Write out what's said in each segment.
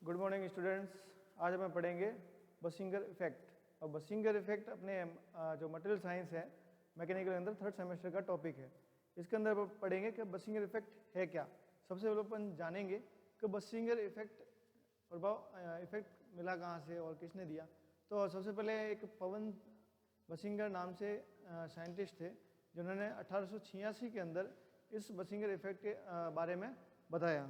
Good morning students. आज हम पढ़ेंगे बसिंगर इफेक्ट। और बसिंगर इफेक्ट अपने जो मटेरियल साइंस है मैकेनिकल के अंदर थर्ड सेमेस्टर का टॉपिक है। इसके अंदर पढ़ेंगे कि बसिंगर इफेक्ट है क्या। सबसे पहले अपन जानेंगे कि बसिंगर इफेक्ट प्रभाव इफेक्ट मिला कहाँ से और किसने दिया। तो सबसे पहले एक पवन बसिंगर नाम से साइंटिस्ट थे जिन्होंने 1886 के अंदर इस बसिंगर इफेक्ट के बारे में बताया।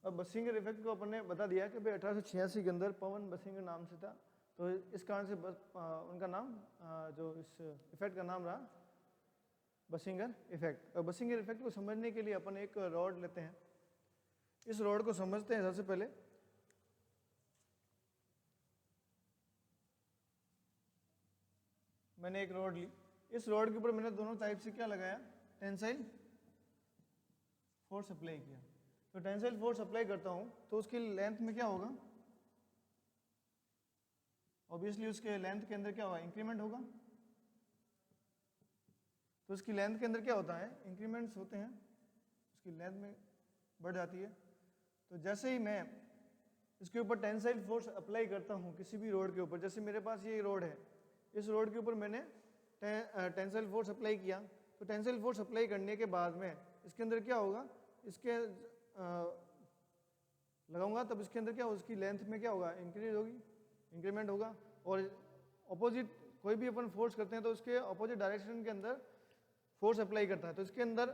अब बसिंगर इफेक्ट को अपन ने बता दिया कि भाई 1886 के अंदर पवन बसिंगर नाम से था, तो इस कारण से उनका नाम जो इस इफेक्ट का नाम रहा बसिंगर इफेक्ट। और बसिंगर इफेक्ट को समझने के लिए अपन एक रॉड लेते हैं। इस रॉड को समझते हैं। सबसे पहले मैंने एक रॉड ली। इस रॉड के ऊपर मैंने दोनों टाइप से क्या लगाया, टेंसाइल फोर्स अप्लाई किया। तो टेंसाइल फोर्स अप्लाई करता हूं तो उसकी लेंथ में क्या होगा, ऑब्वियसली उसके लेंथ के अंदर क्या होगा, इंक्रीमेंट होगा। तो उसकी लेंथ के अंदर क्या होता है, इंक्रीमेंट्स होते हैं, उसकी लेंथ में बढ़ जाती है। तो जैसे ही मैं इसके ऊपर टेंसाइल फोर्स अप्लाई करता हूं किसी भी रोड के ऊपर, जैसे मेरे पास ये रोड है, इस रोड के ऊपर मैंने टेंसाइल फोर्स अप्लाई किया। तो टेंसाइल फोर्स अप्लाई करने के बाद में इसके अंदर क्या होगा, इसके लगाऊंगा तब इसके अंदर क्या होगा, उसकी लेंथ में क्या होगा, इंक्रीज होगी, इंक्रीमेंट होगा। और ऑपोजिट कोई भी अपन फोर्स करते हैं तो उसके ऑपोजिट डायरेक्शन के अंदर फोर्स अप्लाई करता है तो इसके अंदर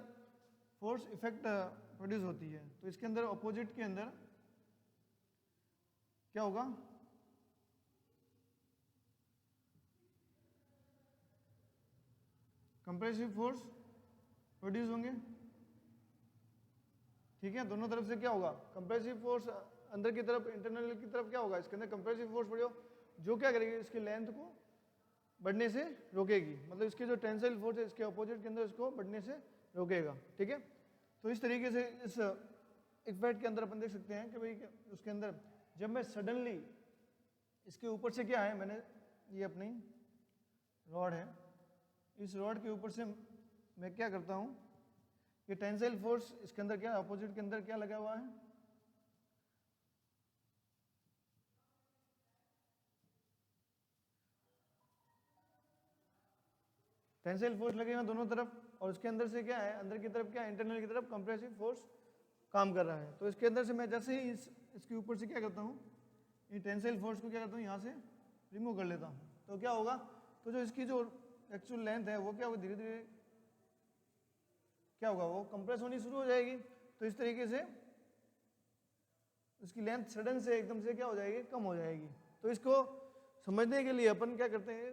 फोर्स इफेक्ट प्रोड्यूस होती है। तो इसके अंदर ऑपोजिट के अंदर क्या होगा, कंप्रेसिव फोर्स प्रोड्यूस होंगे। ठीक है, दोनों तरफ से क्या होगा, कंप्रेसिव फोर्स अंदर की तरफ, इंटरनल की तरफ क्या होगा, इसके अंदर कंप्रेसिव फोर्स पड़ेगा जो क्या करेगी, इसकी लेंथ को बढ़ने से रोकेगी। मतलब इसके जो टेंसाइल फोर्स है इसके अपोजिट के अंदर इसको बढ़ने से रोकेगा। ठीक है, तो इस तरीके से इस इफेक्ट के अंदर अपन देख सकते हैं कि भाई उसके अंदर जब मैं सडनली इसके ऊपर से क्या है, मैंने ये अपनी रॉड है, इस रॉड के ऊपर से मैं क्या करता हूं, ये टेंसाइल फोर्स इसके अंदर क्या, अपोजिट के अंदर क्या लगा हुआ है, टेंसाइल फोर्स लगेगा दोनों तरफ। और उसके अंदर से क्या है, अंदर की तरफ क्या है, इंटरनल की तरफ कंप्रेसिव फोर्स काम कर रहा है। तो इसके अंदर से मैं जैसे ही इसके ऊपर से क्या करता हूँ, ये टेंसाइल फोर्स को क्या करता हूँ, यहाँ से रिमूव कर लेता हूँ। तो क्या होगा, तो जो इसकी जो एक्चुअल लेंथ है वो क्या होगा, धीरे धीरे क्या होगा, वो कंप्रेस होनी शुरू हो जाएगी। तो इस तरीके से उसकी लेंथ सडन से एकदम से क्या हो जाएगी, कम हो जाएगी। तो इसको समझने के लिए अपन क्या करते हैं,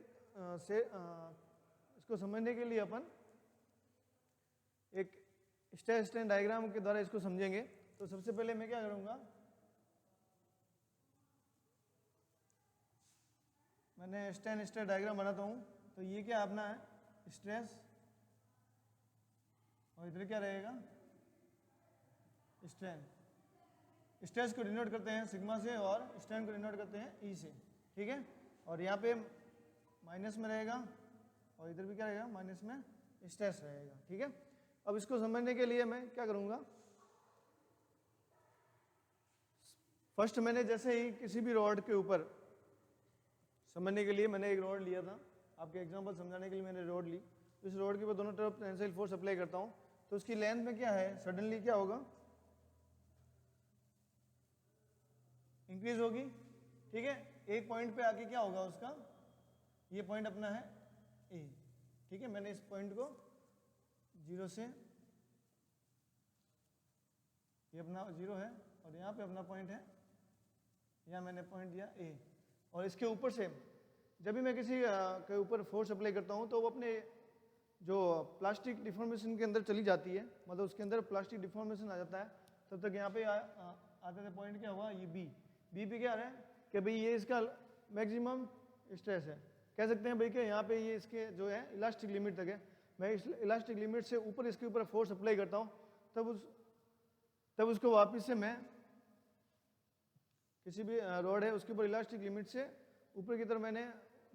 इसको समझने के लिए अपन एक स्टेन डायग्राम के द्वारा इसको समझेंगे। तो सबसे पहले मैं क्या करूंगा, मैंने स्टेन डायग्राम बनाता हूं। तो ये क्या अपना है, स्ट्रेस, और इधर क्या रहेगा, स्ट्रेन। स्ट्रेस को डिनोट करते हैं सिग्मा से और स्ट्रेन को डिनोट करते हैं ई से। ठीक है, और यहाँ पे माइनस में रहेगा और इधर भी क्या रहेगा, माइनस में स्ट्रेस रहेगा। ठीक है, अब इसको समझने के लिए मैं क्या करूंगा, फर्स्ट मैंने जैसे ही किसी भी रॉड के ऊपर समझने के लिए मैंने एक रॉड लिया था, आपके एग्जांपल समझाने के लिए मैंने रॉड ली। इस रॉड के ऊपर दोनों तरफ टेंसाइल फोर्स अप्लाई करता हूं तो उसकी लेंथ में क्या है, सडनली क्या होगा, इंक्रीज होगी। ठीक है, एक पॉइंट पे आके क्या होगा उसका, ये पॉइंट अपना है ए। ठीक है, मैंने इस पॉइंट को जीरो से, ये अपना जीरो है और यहाँ पे अपना पॉइंट है, यहाँ मैंने पॉइंट दिया ए। और इसके ऊपर से जब भी मैं किसी के ऊपर फोर्स अप्लाई करता हूँ तो वो अपने जो प्लास्टिक डिफॉर्मेशन के अंदर चली जाती है, मतलब उसके अंदर प्लास्टिक डिफॉर्मेशन आ जाता है। तब तक यहाँ पे आते थे पॉइंट क्या हुआ, ये बी पे क्या आ रहा है कि भाई ये इसका मैक्सिमम स्ट्रेस है। कह सकते हैं भाई कि यहाँ पे ये इसके जो है इलास्टिक लिमिट तक है। मैं इस इलास्टिक लिमिट से ऊपर इसके ऊपर फोर्स अप्लाई करता हूँ तब उसको वापस से मैं किसी भी रॉड है उसके ऊपर इलास्टिक लिमिट से ऊपर की तरफ मैंने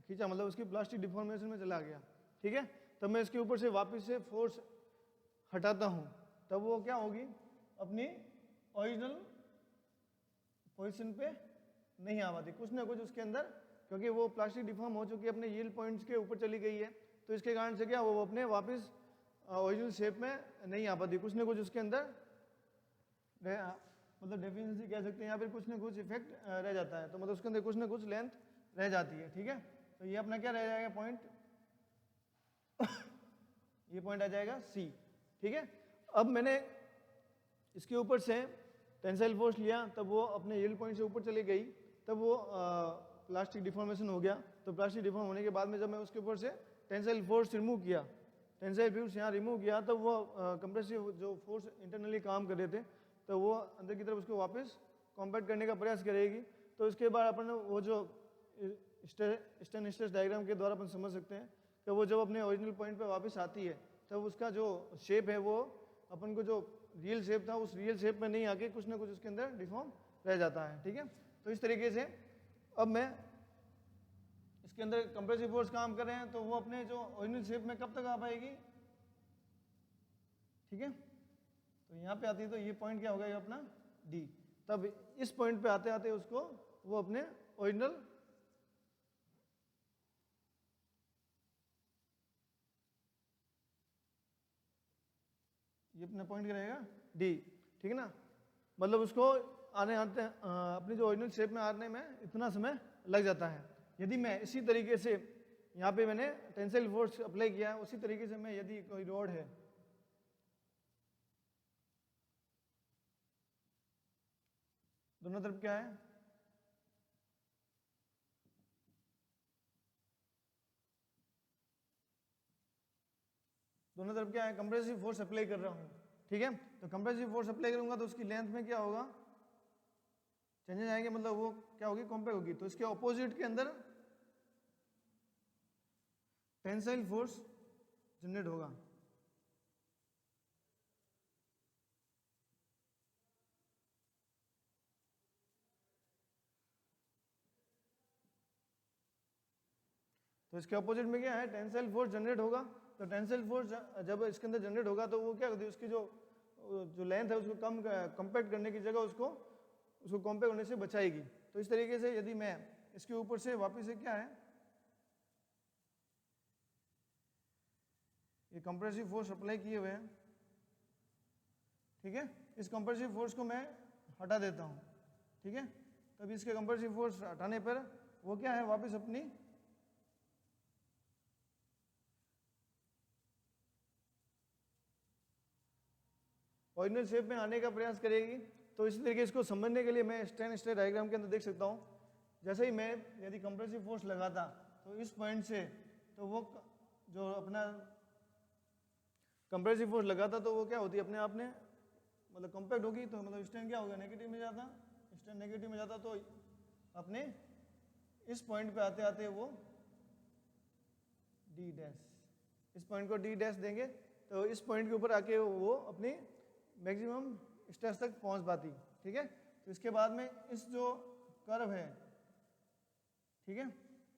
खींचा, मतलब उसकी प्लास्टिक डिफॉर्मेशन में चला गया, ठीक है। तब मैं इसके ऊपर से वापस से फोर्स हटाता हूँ, तब वो क्या होगी, अपनी ओरिजिनल पोजीशन पे नहीं आ पाती, कुछ ना कुछ उसके अंदर, क्योंकि वो प्लास्टिक डिफॉर्म हो चुकी है, अपने यील्ड पॉइंट्स के ऊपर चली गई है, तो इसके कारण से क्या वो अपने वापस ओरिजिनल शेप में नहीं आ पाती, कुछ ना कुछ उसके अंदर मतलब डेफिनेटली कह सकते हैं या फिर कुछ ना कुछ इफेक्ट रह जाता है, तो मतलब उसके अंदर कुछ ना कुछ लेंथ रह जाती है, ठीक है। तो ये अपना क्या रह जाएगा पॉइंट ये पॉइंट आ जाएगा सी, ठीक है। अब मैंने इसके ऊपर से टेंसाइल फोर्स लिया, तब वो अपने यील्ड पॉइंट से ऊपर चली गई, तब वो प्लास्टिक डिफॉर्मेशन हो गया, तो प्लास्टिक डिफॉर्म होने के बाद में जब मैं उसके ऊपर से टेंसाइल फोर्स रिमूव किया, टेंसाइल फोर्स यहाँ रिमूव किया, तब वो कंप्रेसिव जो फोर्स इंटरनली काम कर रहे थे, तो वो अंदर की तरफ उसको वापस कॉम्पैक्ट करने का प्रयास करेगी। तो इसके बाद अपन वो जो स्टेन स्ट्रेस डायग्राम के द्वारा अपन समझ सकते हैं कि वो जब अपने ओरिजिनल पॉइंट पे वापस आती है, तब उसका जो शेप है वो अपन को जो रियल शेप था उस रियल शेप में नहीं आके कुछ ना कुछ उसके अंदर डिफॉर्म रह जाता है, ठीक है। तो इस तरीके से अब मैं इसके अंदर कंप्रेसिव फोर्स काम कर रहे हैं, तो वो अपने जो ओरिजिनल शेप में कब तक आ पाएगी, ठीक है। तो यहाँ पे आती है, तो ये पॉइंट क्या होगा, ये अपना डी, तब इस पॉइंट पे आते आते उसको वो अपने ओरिजिनल ये अपना पॉइंट क्या रहेगा डी, ठीक है ना। मतलब उसको आने आते अपनी जो ओरिजिनल शेप में आने में इतना समय लग जाता है। यदि मैं इसी तरीके से यहाँ पे मैंने टेंसाइल फोर्स अप्लाई किया है, उसी तरीके से मैं यदि कोई रोड है, दोनों तरफ क्या है, दोनों तरफ क्या है, कंप्रेसिव फोर्स अप्लाई कर रहा हूँ, ठीक है। तो कंप्रेसिव फोर्स अप्लाई करूंगा तो उसकी लेंथ में क्या होगा, चेंजेस आएंगे, मतलब वो क्या होगी, कॉम्पैक्ट होगी। तो इसके ऑपोजिट के अंदर टेंसाइल फोर्स जनरेट होगा, तो इसके ऑपोजिट में क्या है, टेंसाइल फोर्स जनरेट होगा। तो टेंसाइल फोर्स जब इसके अंदर जनरेट होगा तो वो क्या करती है, उसकी जो लेंथ है उसको कम कम्पैक्ट करने की जगह उसको कॉम्पैक्ट होने से बचाएगी। तो इस तरीके से यदि मैं इसके ऊपर से वापस से क्या है, ये कंप्रेसिव फोर्स अप्लाई किए हुए हैं, ठीक है। इस कंप्रेसिव फोर्स को मैं हटा देता हूँ, ठीक है। तब इसके कंप्रेसिव फोर्स हटाने पर वो क्या है, वापस अपनी ओरिजिनल शेप में आने का प्रयास करेगी। तो इसी तरीके इसको समझने के लिए मैं स्टेन स्ट्रेस डायग्राम के अंदर देख सकता हूँ, जैसे ही मैं यदि कंप्रेसिव फोर्स लगाता तो इस पॉइंट से, तो वो जो अपना कंप्रेसिव फोर्स लगाता तो वो क्या होती है, अपने आप ने मतलब कॉम्पैक्ट होगी, तो मतलब स्टेन क्या होगा, नेगेटिव में जाता, स्टेन नेगेटिव में जाता, तो अपने इस पॉइंट पे आते आते वो डी डैश, इस पॉइंट को डी डैश देंगे, तो इस पॉइंट के ऊपर आके वो अपनी मैक्सिमम स्ट्रेस तक पहुंच पाती, ठीक है। तो इसके बाद में इस जो कर्व है, ठीक है,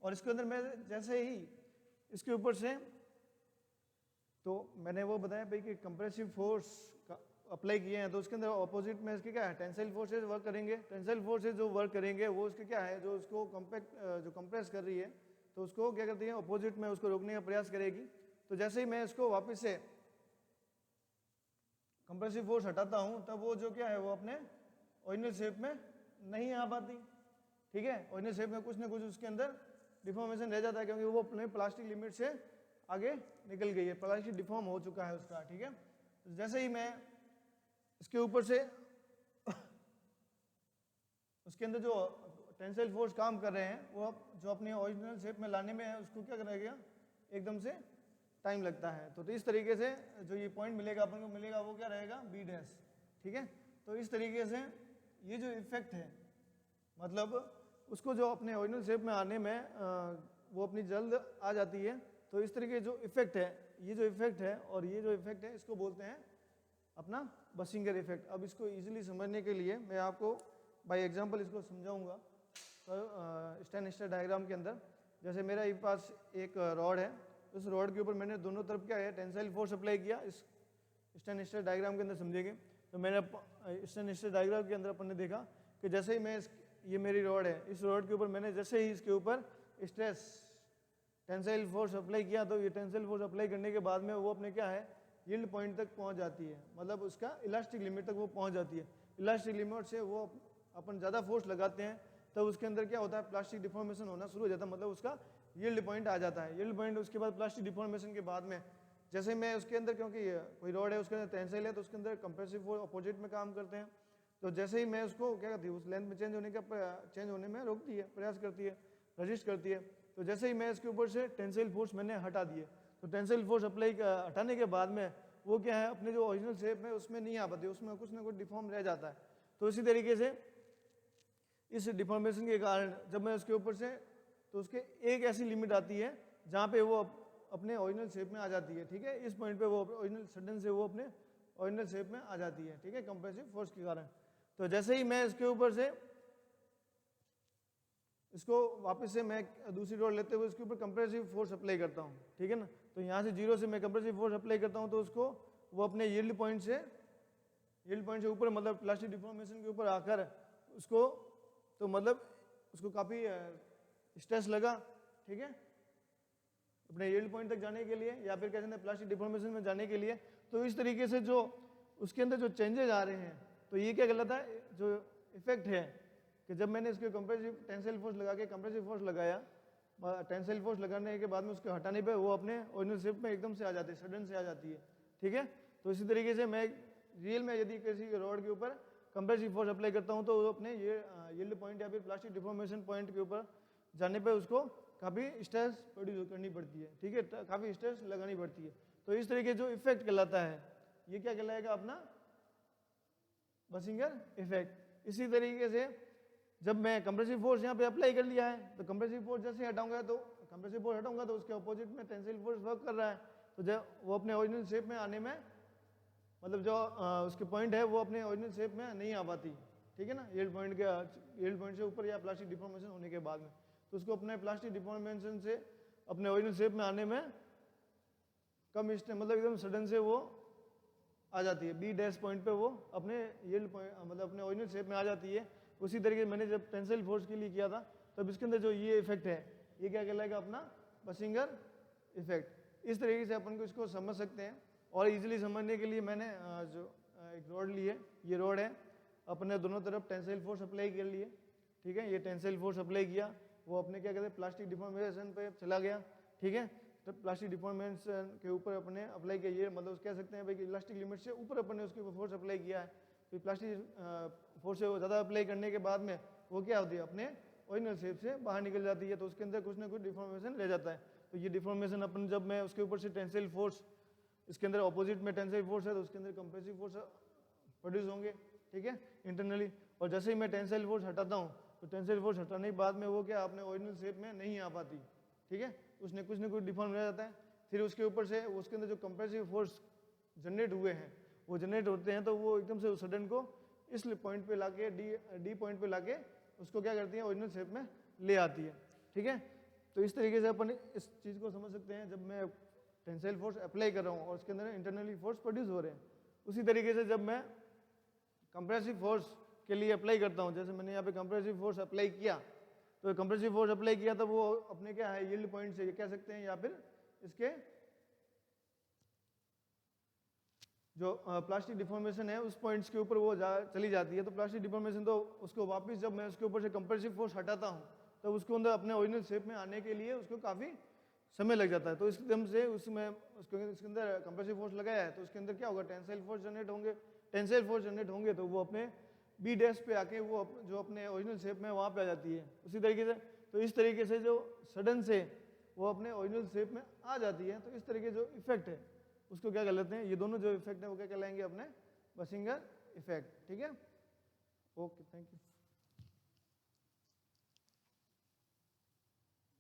और इसके अंदर मैं जैसे ही इसके ऊपर से, तो मैंने वो बताया भाई कि कंप्रेसिव फोर्स अप्लाई किए हैं, तो उसके अंदर ऑपोजिट में इसके क्या है, टेंसाइल फोर्सेज वर्क करेंगे। टेंसाइल फोर्सेज जो वर्क करेंगे वो उसके क्या है, जो उसको कॉम्पैक्ट जो कंप्रेस कर रही है, तो उसको क्या करती है, ऑपोजिट में उसको रोकने का प्रयास करेगी। तो जैसे ही मैं इसको वापस से कंप्रेसिव फोर्स हटाता हूं, तब वो जो क्या है, वो अपने ओरिजिनल शेप में नहीं आ पाती, ठीक है। ओरिजिनल शेप में कुछ ना कुछ उसके अंदर डिफॉर्मेशन रह जाता है, क्योंकि वो अपने प्लास्टिक लिमिट से आगे निकल गई है, प्लास्टिक डिफॉर्म हो चुका है उसका, ठीक है। तो जैसे ही मैं इसके ऊपर से उसके अंदर जो टेंसाइल फोर्स काम कर रहे हैं, वो जो अपने ओरिजिनल शेप में लाने में है, उसको क्या करेगा, एकदम से टाइम लगता है। तो इस तरीके से जो ये पॉइंट मिलेगा अपन को मिलेगा, वो क्या रहेगा, बी डैश, ठीक है। तो इस तरीके से ये जो इफेक्ट है, मतलब उसको जो अपने ओरिजिनल शेप में आने में वो अपनी जल्द आ जाती है। तो इस तरीके जो इफेक्ट है, ये जो इफेक्ट है और ये जो इफेक्ट है, इसको बोलते हैं अपना बसिंगर इफेक्ट। अब इसको इजीली समझने के लिए मैं आपको बाय एग्जांपल इसको समझाऊंगा। तो स्टैंड डायग्राम के अंदर जैसे मेरा ये पास एक रॉड है, उस रॉड के ऊपर मैंने दोनों तरफ क्या है टेंसाइल फोर्स अप्लाई किया। इस स्टैंड डायग्राम के अंदर समझेंगे तो मैंने स्टैंड डायग्राम के अंदर अपन ने देखा कि जैसे ही मैं ये मेरी रॉड है, इस रॉड के ऊपर मैंने जैसे ही इसके ऊपर स्ट्रेस टेंसाइल फोर्स अप्लाई किया, तो ये टेंसाइल फोर्स अप्लाई करने के बाद में वो अपने क्या है यील्ड पॉइंट तक पहुंच जाती है, मतलब उसका इलास्टिक लिमिट तक वो पहुंच जाती है। इलास्टिक लिमिट से वो अपन ज़्यादा फोर्स लगाते हैं तब उसके अंदर क्या होता है प्लास्टिक डिफॉर्मेशन होना शुरू हो जाता है, मतलब उसका यील्ड पॉइंट आ जाता है। यील्ड पॉइंट उसके बाद प्लास्टिक डिफॉर्मेशन के बाद में जैसे मैं उसके अंदर, क्योंकि कोई रॉड है उसके अंदर टेंसाइल है तो उसके अंदर कंप्रेसिव फोर्स अपोजिट में काम करते हैं, तो जैसे ही मैं उसको क्या करती है उस लेंथ में चेंज होने में रोकती है, प्रयास करती है, रजिस्ट करती है। तो जैसे ही मैं इसके ऊपर से टेंसाइल फोर्स मैंने हटा दिए, तो टेंसाइल फोर्स अप्लाई हटाने के बाद में वो क्या है अपने जो ओरिजिनल शेप में उसमें नहीं आ पाती, उसमें कुछ ना कुछ डिफॉर्म रह जाता है। तो इसी तरीके से इस डिफॉर्मेशन के कारण जब मैं उसके ऊपर से, तो उसके एक ऐसी लिमिट आती है जहाँ पे वो अपने ओरिजिनल शेप में आ जाती है, ठीक है। इस पॉइंट पे वो ओरिजिनल सडन से वो अपने ओरिजिनल शेप में आ जाती है, ठीक है, कंप्रेसिव फोर्स के कारण। तो जैसे ही मैं इसके ऊपर से इसको वापस से मैं दूसरी रॉड लेते हुए इसके ऊपर कंप्रेसिव फोर्स अप्लाई करता हूँ, ठीक है ना। तो यहाँ से जीरो से मैं कंप्रेसिव फोर्स अप्लाई करता हूँ तो उसको वो अपने यील्ड पॉइंट से ऊपर, मतलब प्लास्टिक डिफॉर्मेशन के ऊपर आकर उसको, तो मतलब उसको काफ़ी स्ट्रेस लगा, ठीक है, अपने यील्ड पॉइंट तक जाने के लिए या फिर कहते हैं प्लास्टिक डिफॉर्मेशन में जाने के लिए। तो इस तरीके से जो उसके अंदर जो चेंजेज आ रहे हैं, तो ये क्या गलत है, जो इफेक्ट है कि जब मैंने इसके कंप्रेसिव टेंसाइल फोर्स लगा के कंप्रेसिव फोर्स लगाया, टेंसाइल फोर्स लगाने के बाद में उसके हटाने पे वो अपने ओरिजिनल शेप में एकदम से आ जाती है, सडन से आ जाती है, ठीक है। तो इसी तरीके से मैं रियल में यदि किसी रॉड के ऊपर कंप्रेसिव फोर्स अप्लाई करता हूँ तो वो अपने ये यील्ड पॉइंट या फिर प्लास्टिक डिफॉर्मेशन पॉइंट के ऊपर जाने पे उसको काफ़ी स्ट्रेस प्रोड्यूस करनी पड़ती है, ठीक है, काफ़ी स्ट्रेस लगानी पड़ती है। तो इस तरीके जो इफेक्ट कहलाता है ये क्या कहलाएगा अपना बसिंगर इफेक्ट। इसी तरीके से जब मैं कंप्रेसिव फोर्स यहाँ पे अप्लाई कर लिया है, तो कंप्रेसिव फोर्स जैसे हटाऊंगा तो कंप्रेसिव फोर्स हटाऊंगा तो उसके अपोजिट में टेंसाइल फोर्स वर्क कर रहा है, तो जब वो अपने ओरिजिनल शेप में आने में, मतलब जो उसके पॉइंट है वो अपने ओरिजिनल शेप में नहीं आ पाती, ठीक है ना, यील्ड पॉइंट से ऊपर या प्लास्टिक डिफॉर्मेशन होने के बाद में, तो उसको अपने प्लास्टिक डिफॉर्मेशन से अपने ओरिजिनल शेप में आने में कम मतलब एकदम सडन से वो आ जाती है, बी डैश पॉइंट पे वो अपने यील्ड पॉइंट मतलब अपने ओरिजिनल शेप में आ जाती है। उसी तरीके से मैंने जब टेंसाइल फोर्स के लिए किया था तब इसके अंदर जो ये इफेक्ट है ये क्या कहलाएगा अपना बसिंगर इफेक्ट। इस तरीके से अपन को इसको समझ सकते हैं। और इजीली समझने के लिए मैंने जो एक रॉड ली है, ये रॉड है, अपने दोनों तरफ टेंसाइल फोर्स अप्लाई कर लिए, ठीक है, ये टेंसाइल फोर्स अप्लाई किया, वो अपने क्या कहते हैं प्लास्टिक डिफॉर्मेशन पे चला गया, ठीक है। तो प्लास्टिक डिफॉर्मेशन के ऊपर अपने अप्लाई किया, ये मतलब कह सकते हैं भाई कि इलास्टिक लिमिट से ऊपर अपने उसके ऊपर फोर्स अप्लाई किया है। तो प्लास्टिक फोर्स से ज़्यादा अप्लाई करने के बाद में वो क्या होती है अपने ओरिजिनल शेप से बाहर निकल जाती है, तो उसके अंदर कुछ ना कुछ डिफॉर्मेशन रह जाता है। तो ये डिफॉर्मेशन अपन जब मैं उसके ऊपर से टेंसाइल फोर्स, इसके अंदर ऑपोजिट में टेंसाइल फोर्स है तो उसके अंदर कंप्रेसिव फोर्स प्रोड्यूस होंगे, ठीक है, इंटरनली। और जैसे ही मैं टेंसाइल फोर्स हटाता हूँ तो टेंसाइल फोर्स हटाने के बाद में वो क्या अपने ओरिजिनल शेप में नहीं आ पाती, ठीक है, उसने कुछ ना कुछ डिफॉर्म रह जाता है। फिर उसके ऊपर से उसके अंदर जो कंप्रेसिव फोर्स जनरेट हुए हैं वो जनरेट होते हैं, तो वो एकदम से सडन को इस पॉइंट पे लाके डी पॉइंट पे लाके उसको क्या करती है ओरिजिनल शेप में ले आती है, ठीक है। तो इस तरीके से अपन इस चीज़ को समझ सकते हैं जब मैं टेंसाइल फोर्स अप्लाई कर रहा हूँ और उसके अंदर इंटरनली फोर्स प्रोड्यूस हो रहे हैं। उसी तरीके से जब मैं कंप्रेसिव फोर्स के लिए अप्लाई करता हूँ, जैसे मैंने यहाँ पे कंप्रेसिव फोर्स अप्लाई किया, तो कंप्रेसिव फोर्स अप्लाई किया तब वो अपने क्या है यील्ड पॉइंट से कह सकते हैं या फिर इसके जो प्लास्टिक डिफॉर्मेशन है उस पॉइंट्स के ऊपर वो चली जाती है। तो प्लास्टिक डिफॉर्मेशन तो उसको वापस जब मैं उसके ऊपर से कंप्रेसिव फोर्स हटाता हूँ तब उसको अंदर अपने ओरिजिनल शेप में आने के लिए उसको काफ़ी समय लग जाता है। तो एकदम से उसमें इसके अंदर कंप्रेसिव फोर्स लगाया है तो उसके अंदर क्या होगा टेंसाइल फोर्स जनरेट होंगे, टेंसाइल फोर्स जनरेट होंगे तो वो अपने बी डैश पे आके वो जो अपने ओरिजिनल शेप में वहाँ पे आ जाती है उसी तरीके से। तो इस तरीके से जो सडन से वो अपने ओरिजिनल शेप में आ जाती है, तो इस तरीके जो इफेक्ट है उसको क्या कहलाते हैं, ये दोनों जो इफेक्ट है वो क्या कहलाएंगे अपने बसिंगर इफेक्ट, ठीक है। Okay, thank you.